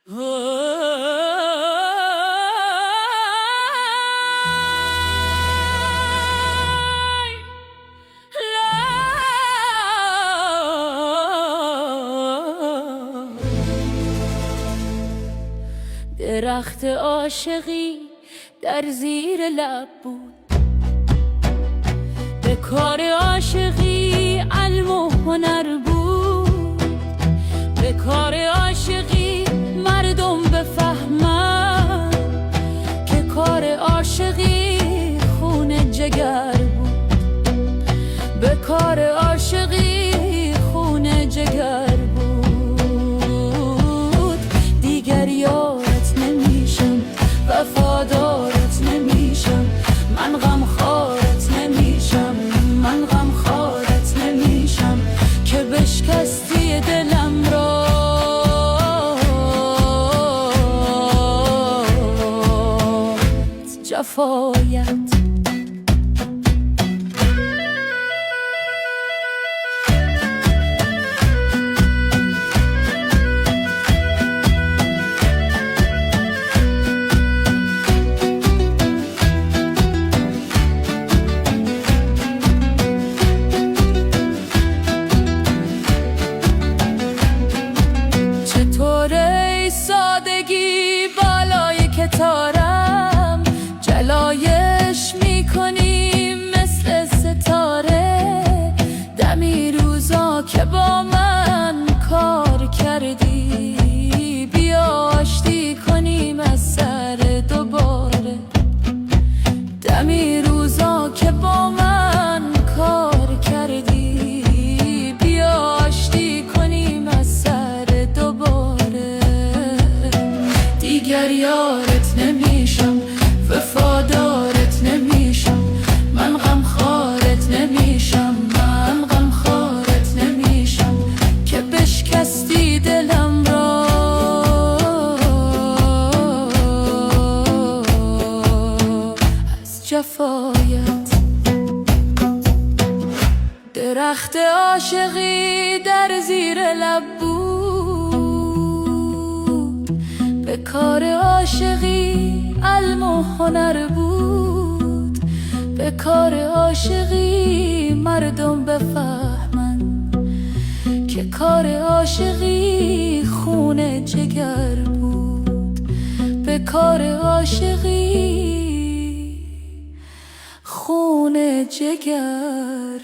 درخت عاشقی در زیر لب بود، به کار عاشقی علم و هنر بود. به کار عاشقی مردم بفهمن که کار عاشقی خون جگر بود. به کار عاشقی خون جگر بود. دیگر یارت نمیشم، وفادارت نمیشم، من غمخوارت نمیشم، من غمخوارت نمیشم که بشکستی دلم را جفایت. چطوره سادگی بالای کتارم جلایش میکنی مثل ستاره. دمی روزا که با من کار کردی، بیا آشتی کنیم از سر دوباره. دمی روزا که با من کار کردی، بیا آشتی کنیم از سر دوباره. دیگر یارت نمیشم، وفادارت نمیشم، من غمخوارت نمیشم، من غمخوارت نمیشم که بشکستی دلم را از جفایت. درخت عاشقی در زیر لب بود، به کار عاشقی علم و هنر بود. به کار عاشقی مردم بفهمن که کار عاشقی خون جگر بود. به کار عاشقی خون جگر